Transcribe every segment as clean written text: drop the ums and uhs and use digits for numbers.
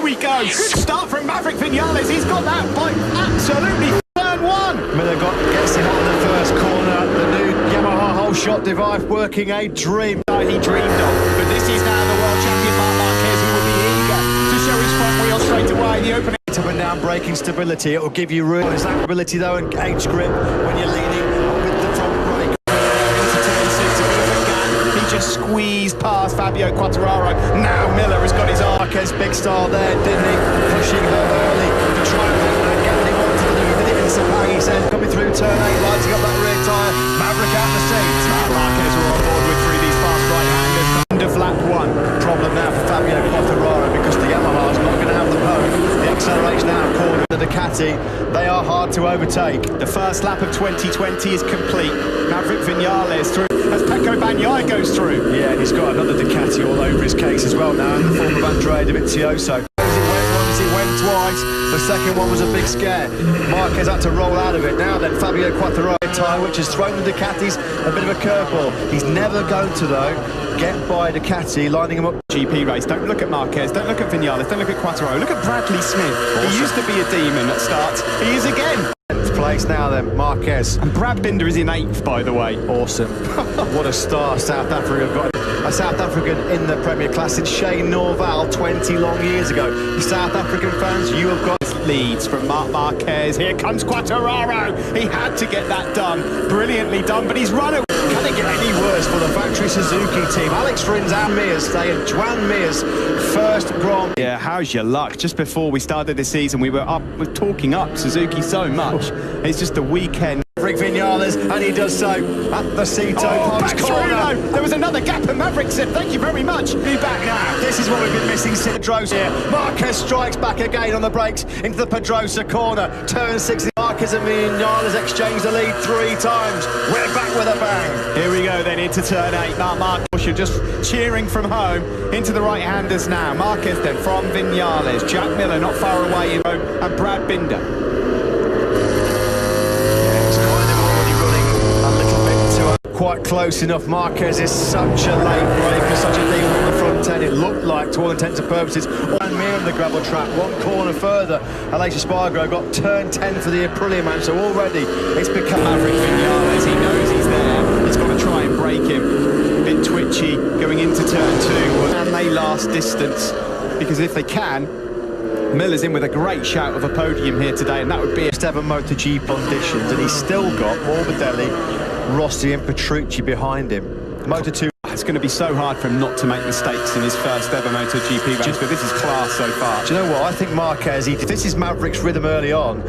we go. Good start from Maverick Vinales. He's got that bike absolutely turn one. Miller gets him on the first corner. The new Yamaha whole shot device working a dream. He dreamed of. But this is now the world champion Marc Marquez, who will be eager to show his front wheel straight away. The opening. Up and down braking stability. It will give you room. Is that ability though and gauge grip when you're leaning with the front brake. Into turn 6, a bit of a gap. He just squeezed past Fabio Quartararo. Now Miller has got his arm. Marquez big style there, didn't he? Pushing her early to try and make that gap. He wanted to do. He did it in Sepang, he said. Coming through turn 8, lighting up that rear tyre. Maverick out the seat. Marc Marquez are on board with 3 these fast right-handers. End of lap 1. Problem now for Fabio Quartararo because the Yamaha's not going to have the pole. The acceleration out of corner. The Ducati, they are hard to overtake. The first lap of 2020 is complete. Maverick Vinales through as Pecco Bagnaia goes through. Yeah, and he's got another Ducati all over his case as well now in the form of Andrea Dovizioso. He went twice. The second one was a big scare. Marquez had to roll out of it. Now then, Fabio Quartararo tyre, which has thrown the Ducatis a bit of a curveball. He's never going to, though, get by Ducati, lining him up. GP race. Don't look at Marquez. Don't look at Vinales. Don't look at Quartararo. Look at Bradley Smith. Awesome. He used to be a demon at starts. He is again. 10th place now then, Marquez. And Brad Binder is in 8th, by the way. Awesome. What a star South Africa have got. A South African in the Premier Class since Shane Norval 20 long years ago. The South African fans, you have got leads from Marc Marquez. Here comes Quartararo. He had to get that done. Brilliantly done, but he's run it. Can it get any worse for the factory Suzuki team? Alex Rins and Mears staying. Juan Mears first Grand. Yeah, how's your luck? Just before we started this season, we were talking up Suzuki so much. It's just a weekend. Maverick Vinales, and he does so at the Cito Pumps corner. There was another gap, and Maverick said, "Thank you very much." Be back now. This is what we've been missing since Pedrosa here. Marquez strikes back again on the brakes into the Pedrosa corner. Turn 6. Marquez and Vinales exchange the lead 3 times. We're back with a bang. Here we go then into turn 8. Marquez just cheering from home into the right-handers now. Marquez then from Vinales. Jack Miller not far away, and Brad Binder. Quite close enough. Marquez is such a late breaker, such a deal on the front end. It looked like, to all intents and purposes, one mere on the gravel track, 1 corner further. Aleix Espargaro got turn 10 for the Aprilia man, so already it's become Maverick Vinales. He knows he's there. He's got to try and break him. A bit twitchy going into turn 2. And they last distance, because if they can, Miller's in with a great shout of a podium here today, and that would be first ever MotoGP conditions, and he's still got Morbidelli, Rossi and Petrucci behind him. Moto2. It's going to be so hard for him not to make mistakes in his first ever MotoGP race, but this is class so far. Do you know what? I think Marquez, if this is Maverick's rhythm early on,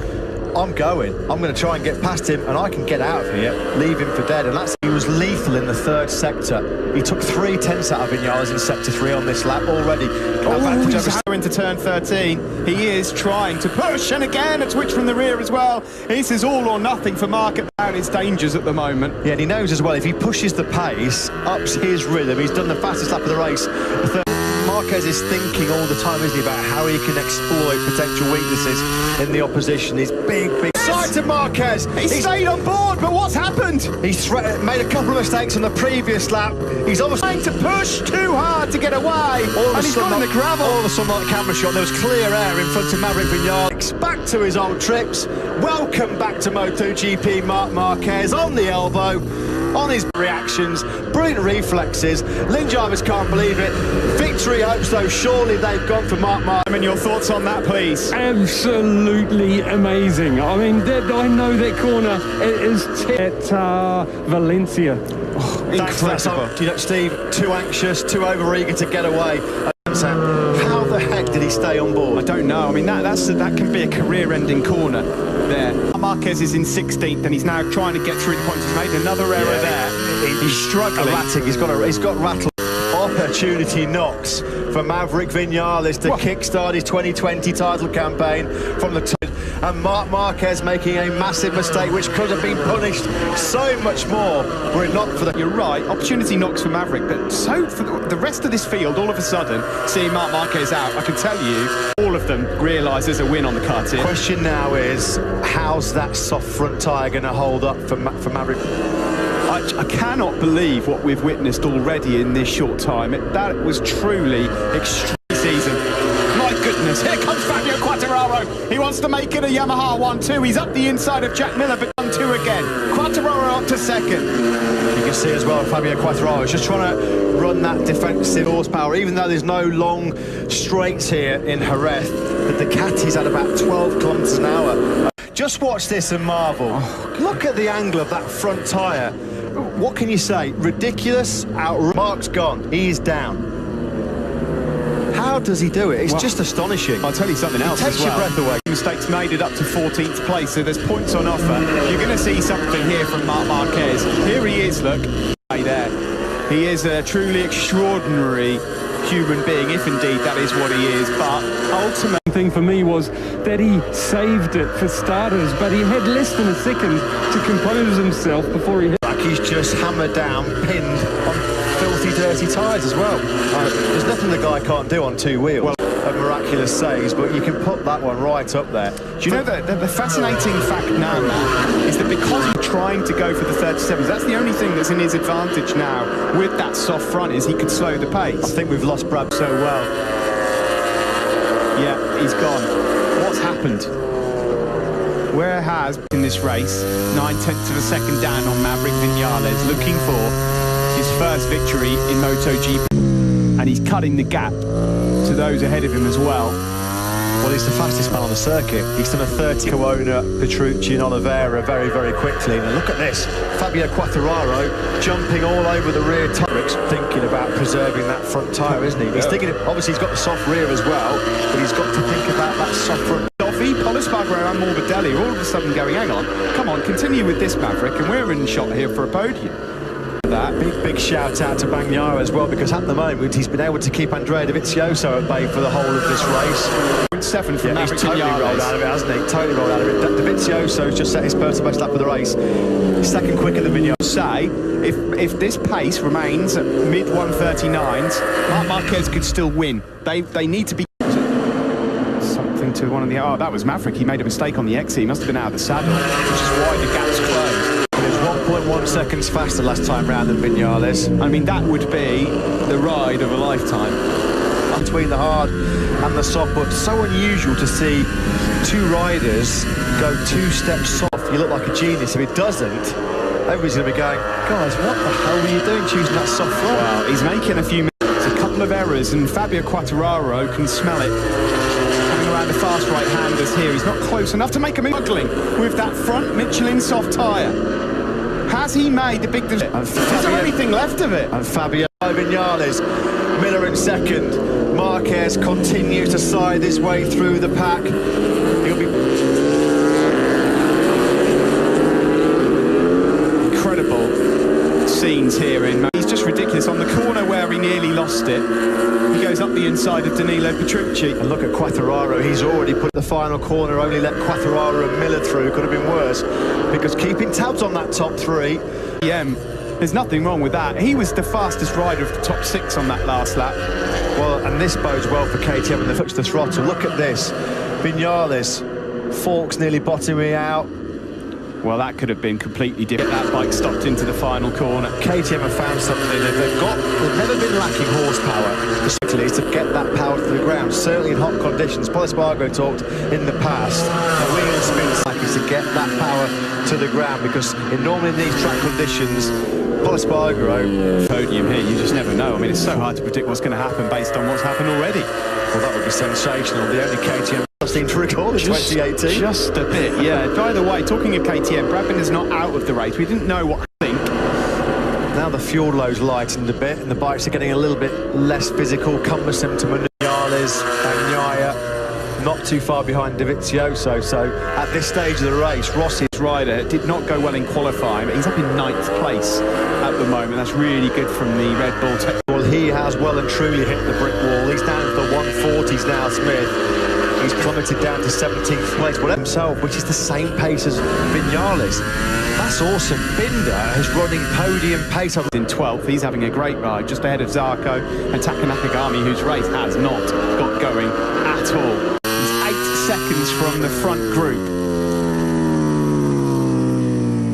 I'm going to try and get past him, and I can get out of here, leave him for dead. And he was lethal in the 3rd sector. He took 3 tenths out of Vinales in sector 3 on this lap already. He's into turn 13. He is trying to push, and again a twitch from the rear as well. This is all or nothing for Mark at his dangers at the moment. Yeah, and he knows as well, if he pushes the pace, ups his rhythm. He's done the fastest lap of the race. Marquez is thinking all the time, isn't he, about how he can exploit potential weaknesses in the opposition. He's big side to Marquez. He's stayed on board, but what's happened? He's made a couple of mistakes on the previous lap. He's obviously trying to push too hard to get away, and he's got in the gravel. All of a sudden, like the camera shot, there was clear air in front of Maverick Vinales. Back to his old tricks. Welcome back to MotoGP, Marc Marquez on the elbow, on his reactions, brilliant reflexes. Lynn Jarvis can't believe it. Victory hopes, though. Surely they've gone for Marc Marquez. I mean, your thoughts on that, please? Absolutely amazing. I mean, I know that corner is at Valencia. Oh, incredible. You know, Steve, too anxious, too overeager to get away. How the heck did he stay on board? I don't know. I mean, that can be a career-ending corner there. Marquez is in 16th, and he's now trying to get through the points. He's made another error there. He's struggling. Erratic. He's got rattle. Opportunity knocks for Maverick Vinales to kickstart his 2020 title campaign from the top. And Marc Marquez making a massive mistake, which could have been punished so much more were it not for the... You're right, opportunity knocks for Maverick, but so for the rest of this field, all of a sudden, seeing Marc Marquez out, I can tell you, all of them realise there's a win on the card here. Question now is, how's that soft front tyre going to hold up for Maverick? I cannot believe what we've witnessed already in this short time. That was truly extreme season. My goodness, here Quartararo. He wants to make it a Yamaha 1-2. He's up the inside of Jack Miller, but 1-2 again. Quartararo up to second. You can see as well, Fabio Quartararo is just trying to run that defensive horsepower, even though there's no long straights here in Jerez. The Ducati's at about 12 kilometers an hour. Just watch this and marvel. Look at the angle of that front tyre. What can you say? Ridiculous. Mark's gone. He's down. How does he do it? It's just astonishing. I'll tell you something else as well. Takes your breath away. Mistakes made it up to 14th place, so there's points on offer. You're going to see something here from Marc Marquez. Here he is, look. Right there. He is a truly extraordinary human being, if indeed that is what he is, but ultimately... The thing for me was that he saved it for starters, but he had less than a second to compose himself before he hit. Like he's just hammered down, pinned on filthy, dirty tyres as well. There's nothing the guy can't do on two wheels. Well, a miraculous saves, but you can put that one right up there. Do you know that the fascinating fact now, Matt, is that because he's trying to go for the 37s, that's the only thing that's in his advantage now with that soft front, is he could slow the pace. I think we've lost Brad so well. Yeah, he's gone. What's happened? Where has, in this race, 9/10 of a second down on Maverick Viñales, looking for his first victory in Motogp, and he's cutting the gap to those ahead of him as well. Well, he's the fastest man on the circuit. He's done a 30 Corona, Petrucci and Oliveira very, very quickly. Now look at this. Fabio Quartararo jumping all over the rear tyre. Thinking about preserving that front tyre, isn't he? He's thinking, obviously he's got the soft rear as well, but he's got to think about that soft front. Polispargaro and Morbidelli are all of a sudden going, hang on, come on, continue with this, Maverick, and we're in shot here for a podium. That big shout out to Bagnaia as well, because at the moment he's been able to keep Andrea Dovizioso at bay for the whole of this race. 7 from Maverick. He's totally rolled out of it, hasn't he? Totally rolled out of it. Dovizioso's just set his personal best lap of the race. Second quicker than Viñales. Say, if this pace remains at mid 139s, Marc Marquez could still win. They need to be something to one of the. Oh, that was Maverick. He made a mistake on the exit. He must have been out of the saddle, which is why the gap's closed. 1.1 seconds faster last time round than Viñales. I mean, that would be the ride of a lifetime. Between the hard and the soft, but so unusual to see two riders go 2 steps soft. You look like a genius. If it doesn't, everybody's going to be going, guys, what the hell were you doing choosing that soft front? Well, he's making a few mistakes, a couple of errors, and Fabio Quartararo can smell it. Coming around the fast right-handers here. He's not close enough to make a muggling with that front Michelin soft tyre. Has he made the big decision? Is there anything left of it? And Fabio Viñales, Miller in second. Marquez continues to side his way through the pack. He'll be incredible scenes here in. He's just ridiculous on the corner where he nearly lost it. He goes up the inside of Danilo Petrucci. And look at Quartararo, he's already put the final corner, only let Quartararo and Miller through. Could have been worse, because keeping tabs on that top 3. There's nothing wrong with that. He was the fastest rider of the top 6 on that last lap. Well, and this bodes well for KTM when they touch the throttle. Look at this. Viñales, forks nearly bottoming out. Well, that could have been completely different. That bike stopped into the final corner. KTM have found something. They've never been lacking horsepower. The is to get that power to the ground. Certainly in hot conditions. Polispargaro talked in the past. The wheel and spin cycle is to get that power to the ground, because normally in these track conditions, Polispargaro podium here, you just never know. I mean, it's so hard to predict what's going to happen based on what's happened already. Well, that would be sensational. The only KTM seem to recall in 2018. Just a bit, yeah. By the way, talking of KTM, Brad Binder's not out of the race. We didn't know what to think. Now the fuel low's lightened a bit, and the bikes are getting a little bit less physical, cumbersome to Viñales, Bagnaia, not too far behind Dovizioso. So at this stage of the race, Rossi's rider did not go well in qualifying, but he's up in 9th place at the moment. That's really good from the Red Bull tech. Well, he has well and truly hit the brick wall. He's down to the 140s now, Smith. He's plummeted down to 17th place, but himself, which is the same pace as Viñales. That's awesome. Binder is running podium pace. In 12th, he's having a great ride, just ahead of Zarco and Taka Nakagami, whose race has not got going at all. He's 8 seconds from the front group.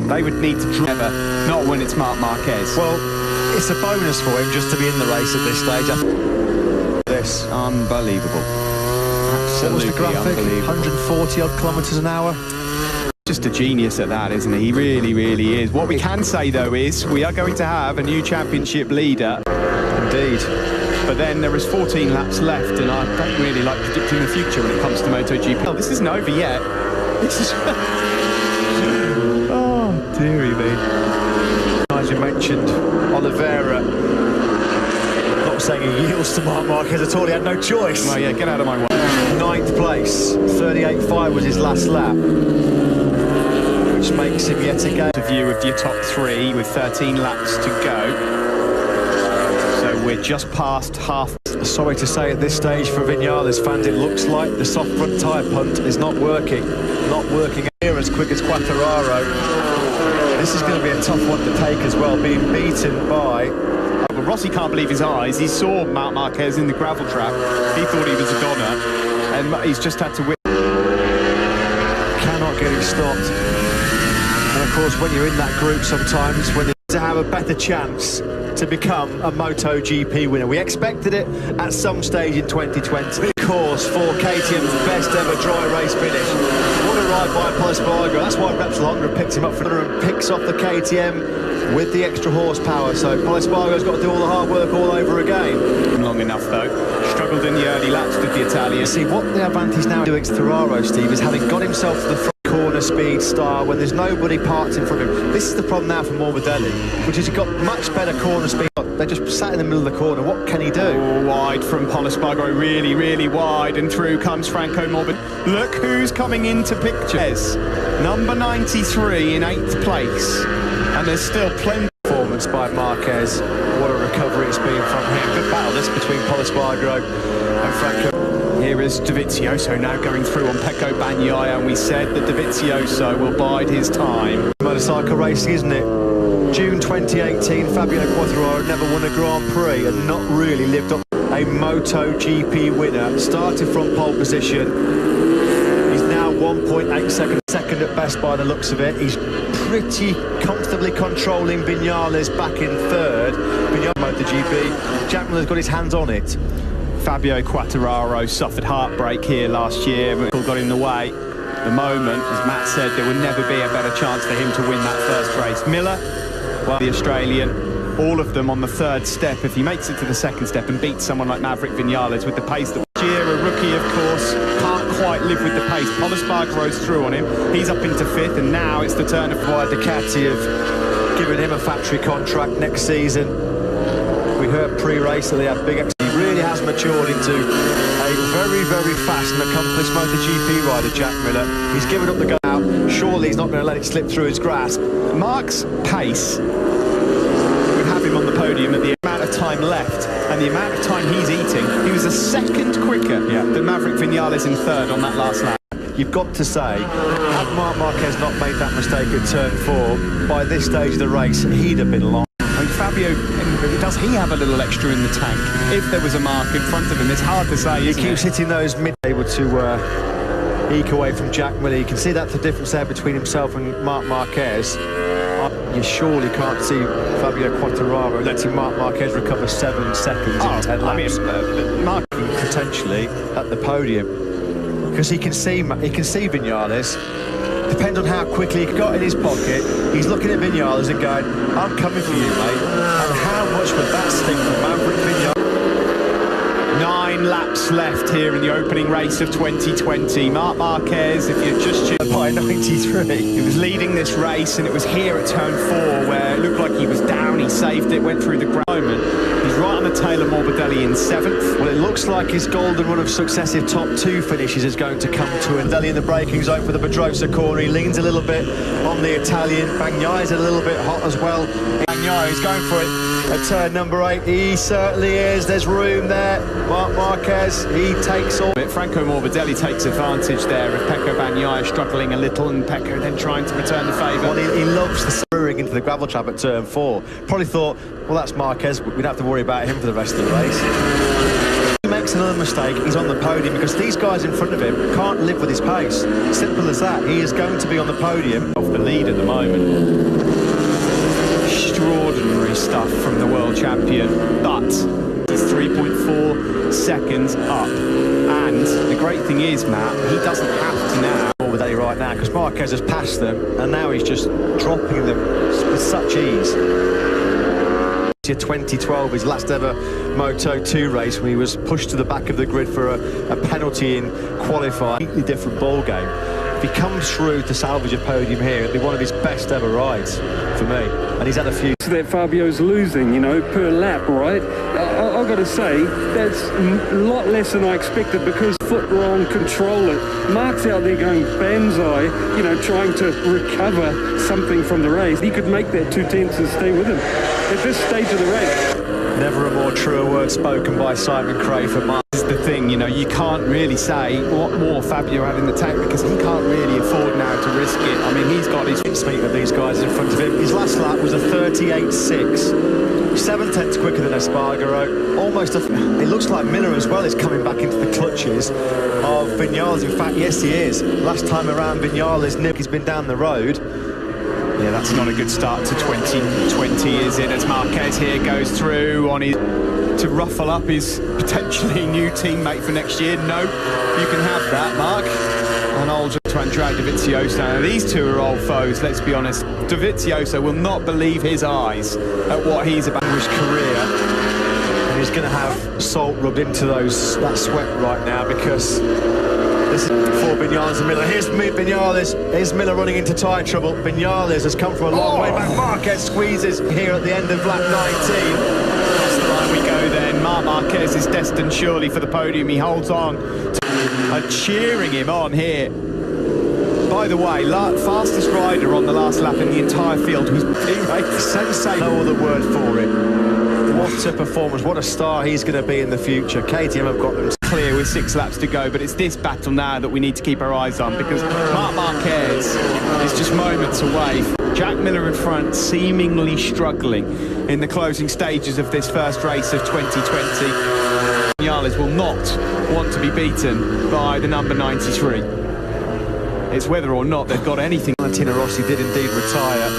They would need to drive, not when it's Marc Marquez. Well, it's a bonus for him just to be in the race at this stage. This unbelievable. What was the graphic? 140 odd kilometres an hour. Just a genius at that, isn't he? He really, really is. What we can say, though, is we are going to have a new championship leader. Indeed. But then there is 14 laps left, and I don't really like predicting the future when it comes to Motogp. Well, this isn't over yet. This is... Oh, dearie me. As you mentioned, Oliveira, not saying he yields to Marc Marquez at all, he had no choice. Well, yeah, get out of my way. 9th place, 38.5 was his last lap, which makes him yet again A view of your top three with 13 laps to go. So we're just past half. Sorry to say at this stage for Vinales fans, it looks like the soft front tyre punt is not working. Not working here as quick as Quartararo. This is going to be a tough one to take as well, being beaten by... Well, Rossi can't believe his eyes. He saw Marc Marquez in the gravel trap. He thought he was a goner, and he's just had to win. Cannot get it stopped. And of course, when you're in that group sometimes, when to have a better chance to become a MotoGP winner. We expected it at some stage in 2020. Of course, for KTM's best ever dry race finish. What a ride by Polispargo. That's why Repsol Honda picked him up for and picks off the KTM with the extra horsepower. So Polispargo's got to do all the hard work all over again. Long enough, though. Struggled in the early laps with the Italian. See, what the advantage now doing to Ferraro, Steve, is having got himself to the front corner speed star when there's nobody parked in front of him. This is the problem now for Morbidelli, which is he's got much better corner speed. They just sat in the middle of the corner. What can he do? Oh, wide from Polispargo, really, really wide, and through comes Franco Morbidelli. Look who's coming into pictures. Number 93 in 8th place, and there's still plenty. Performance by Marquez. What a recovery it's been from him. Good battle this between Polispargo and Franco. Here is Dovizioso now going through on Pecco Bagnaia, and we said that Dovizioso will bide his time. Motorcycle racing, isn't it? June 2018, Fabio Quartararo never won a Grand Prix and not really lived up. A MotoGP winner, started from pole position. He's now 1.8 seconds, second at best by the looks of it. He's pretty comfortably controlling Vinales back in third. Vinales MotoGP. Jack Miller's got his hands on it. Fabio Quartararo suffered heartbreak here last year, but got in the way. The moment, as Matt said, there would never be a better chance for him to win that first race. Miller, well, the Australian, all of them on the third step. If he makes it to the second step and beats someone like Maverick Vinales with the pace that last year, a rookie, of course, can't quite live with the pace. Polispargo's through on him. He's up into 5th, and now it's the turn of why Ducati have given him a factory contract next season. We heard pre-race that they have big. He really has matured into a very, very fast and accomplished MotoGP rider, Jack Miller. He's given up the go out. Surely he's not going to let it slip through his grasp. Mark's pace would have him on the podium at the amount of time left and the amount of time he's eating. He was a second quicker than Maverick Vinales in third on that last lap. You've got to say, had Marc Marquez not made that mistake at turn 4, by this stage of the race, he'd have been long. I mean, Fabio, does he have a little extra in the tank? If there was a mark in front of him, it's hard to say, He keeps hitting those mid, able to eke away from Jack Miller. You can see that's the difference there between himself and Marc Marquez. You surely can't see Fabio Quartararo letting Marc Marquez recover 7 seconds in 10 laps. I mean, Marc potentially at the podium, because he can see Vinales. Depends on how quickly he got in his pocket. He's looking at Vinales and going, "I'm coming for you, mate." And how much would that sting for Maverick Vinales? 9 laps left here in the opening race of 2020. Marc Marquez, if you're just by 93. He was leading this race, and it was here at turn 4 where it looked like he was down. He saved it, went through the moment. He's right on the tail of Morbidelli in 7th. Well, it looks like his golden run of successive top 2 finishes is going to come to an end. Morbidelli in the braking zone for the Pedrosa corner. He leans a little bit on the Italian. Bagnaia's a little bit hot as well. Bagnaia, he's going for it at turn number 8. He certainly is. There's room there. Marc Marquez, he takes all. Franco Morbidelli takes advantage there of Pecco Bagnaia struggling a little, and Pecco then trying to return the favour. Well, he loves the spurring into the gravel trap at turn 4. Probably thought, well, that's Marquez. We don't have to worry about him for the rest of the race. If he makes another mistake, he's on the podium, because these guys in front of him can't live with his pace. Simple as that. He is going to be on the podium. Off the lead at the moment. Extraordinary stuff from the world champion, but he's 3.4 seconds up, and And the great thing is, Matt, he doesn't have to now. With A right now, because Marquez has passed them, and now he's just dropping them with such ease. 2012, his last ever Moto2 race, when he was pushed to the back of the grid for a penalty in qualifying. Completely different ball game. If he comes through to salvage a podium here, it'll be one of his best ever rides for me. And he's had a few. That Fabio's losing, you know, per lap, right? I've got to say, that's a lot less than I expected, because foot wrong, control it. Mark's out there going banzai, you know, trying to recover something from the race. He could make that 2/10 and stay with him at this stage of the race. Never a more truer word spoken by Simon Cray for Mark. This is the thing, you know, you can't really say what more Fabio had in the tank, because he can't really afford now to risk it. I mean, he's got his Speaking of these guys in front of him, his last lap was a 38.6. 7/10 quicker than Espargaro. Almost it looks like Miller as well is coming back into the clutches of Vinales. In fact, yes, he is. Last time around, Vinales, he's been down the road. Yeah, that's not a good start to 2020, is it? As Marquez here goes through on his to ruffle up his potentially new teammate for next year. No, you can have that, Mark. And old to Andrea Dovizioso. Now, these two are old foes, let's be honest. Dovizioso will not believe his eyes at what he's about in his career. And he's going to have salt rubbed into that sweat right now, because this is for Vinales and Miller. Here's Vinales. Here's Miller running into tyre trouble. Vinales has come from a long way back. Marquez squeezes here at the end of lap 19. That's the line we go then. Marc Marquez is destined surely for the podium. He holds on. Cheering him on here. By the way, fastest rider on the last lap in the entire field was Sensei. No other word for it. What a performance. What a star he's going to be in the future. KTM have got them clear with 6 laps to go, but it's this battle now that we need to keep our eyes on, because Marc Marquez is just moments away. Jack Miller in front, seemingly struggling in the closing stages of this first race of 2020. Vinales will not want to be beaten by the number 93. It's whether or not they've got anything. Valentino Rossi did indeed retire.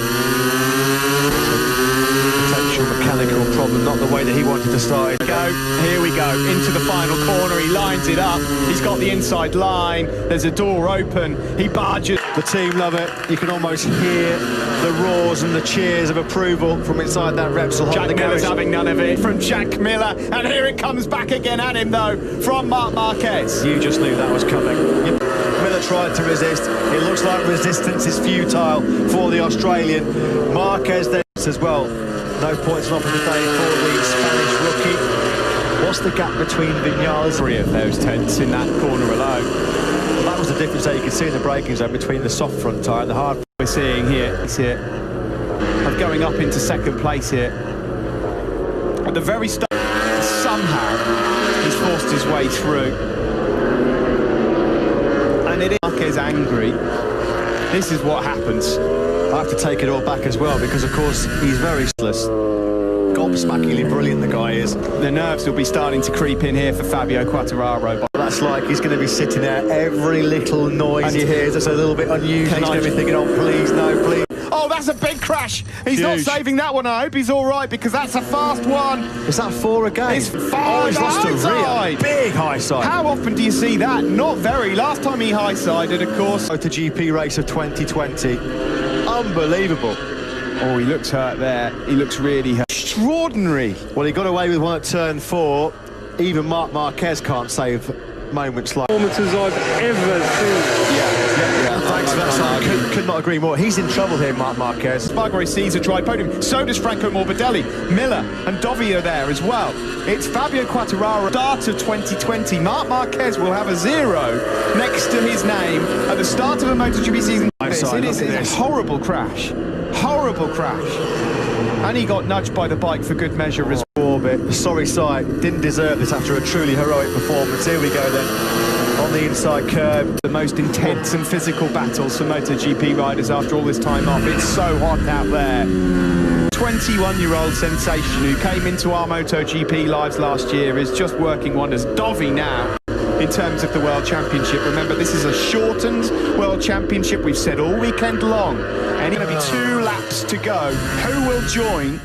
Potential mechanical problem, not the way that he wanted to start it. Here we go, into the final corner. He lines it up. He's got the inside line. There's a door open. He barges. The team love it. You can almost hear the roars and the cheers of approval from inside that Repsol. Jack Miller's having none of it from Jack Miller. And here it comes back again at him, though, from Marc Marquez. You just knew that was coming. Miller tried to resist. It looks like resistance is futile for the Australian. Marquez then as well. No points off of the day for the Spanish rookie. What's the gap between Vinales? 3 of those tenths in that corner alone. Well, that was the difference that you could see in the braking zone between the soft front tyre and the hard. We're seeing here, of going up into second place here. At the very start, somehow he's forced his way through. And it is Marquez angry. This is what happens. I have to take it all back as well, because of course he's very useless. Gobsmackingly brilliant the guy is. The nerves will be starting to creep in here for Fabio Quartararo. That's like he's going to be sitting there, every little noise he hears that's a little bit unusual. He's going to be thinking, oh please, no, please. Oh, that's a big crash. He's not saving that one. I hope he's all right, because that's a fast one. Is that 4 again? It's 5. Oh, he's lost a rear. Big high side. How often do you see that? Not very. Last time he high-sided, of course. Motogp race of 2020. Unbelievable. Oh, he looks hurt there. He looks really hurt. Extraordinary. Well, he got away with one at turn 4. Even Marc Marquez can't save moments like Performances I've ever seen. Yeah. Thanks for that, Simon. Could not agree more. He's in trouble here, Marc Marquez. Espargaro sees a dry podium. So does Franco Morbidelli. Miller and Dovi are there as well. It's Fabio Quartararo. Start of 2020. Marc Marquez will have a 0 next to his name at the start of a MotoGP season. It is a horrible crash. Horrible crash. And he got nudged by the bike for good measure as well. Orbit. Sorry sight. Didn't deserve this after a truly heroic performance. Here we go then. On the inside curb. The most intense and physical battles for MotoGP riders after all this time off. It's so hot out there. 21-year-old sensation who came into our MotoGP lives last year is just working wonders. Dovi now in terms of the World Championship. Remember, this is a shortened World Championship. We've said all weekend long. And it's going to be 2 laps to go. Who will join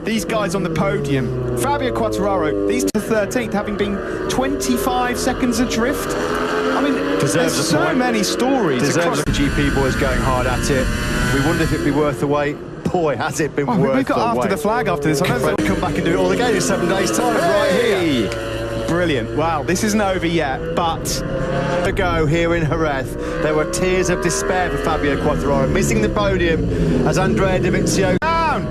these guys on the podium. Fabio Quartararo, these to 13th, having been 25 seconds adrift. I mean, Deserves there's a so point. many stories. Deserves the GP boys going hard at it. We wondered if it'd be worth the wait. Boy, has it been worth the wait. We've got after the flag after this. I don't think We'll come back and do it all again in 7 days' time, right here. Brilliant. Wow, this isn't over yet, but To go here in Jerez, there were tears of despair for Fabio Quartararo, missing the podium as Andrea Dovizioso down.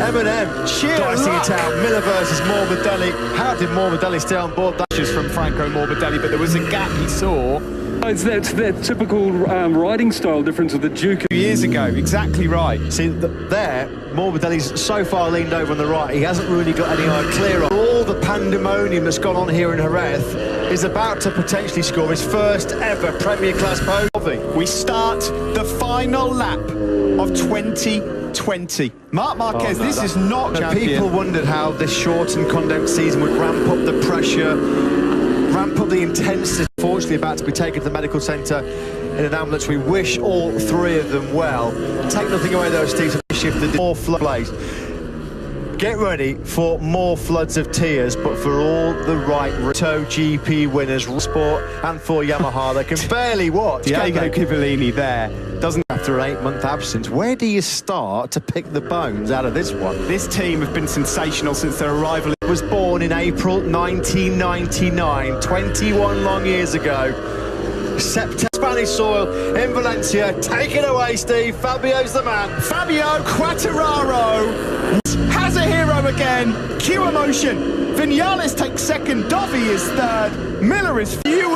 M&M, Cheer dicing up. it out. Miller versus Morbidelli. How did Morbidelli stay on board? That just from Franco Morbidelli, but there was a gap he saw It's that typical riding style difference of the Duke. 2 years ago. Exactly right. See, there, Morbidelli's so far leaned over on the right, he hasn't really got any eye clear on. All the pandemonium that's gone on here in Jerez is about to potentially score his first ever Premier Class podium. We start the final lap of 2020. Marc Marquez, this is not champion. People wondered how this shortened condensed season would ramp up the pressure, ramp up the intensity. Fortunately, about to be taken to the medical centre in an ambulance. We wish all three of them well. Take nothing away though, Steve, to shift the more flood. Get ready for more floods of tears, but for all the right Motogp winners, Sport and for Yamaha, they can barely watch. Diego Civillini there doesn't. After an 8-month absence, where do you start to pick the bones out of this one? This team have been sensational since their arrival. Was born in April 1999, 21 long years ago. September, Spanish soil in Valencia. Take it away, Steve. Fabio's the man. Fabio Quartararo has a hero again. Cue emotion. Vinales takes second. Dovi is third. Miller is few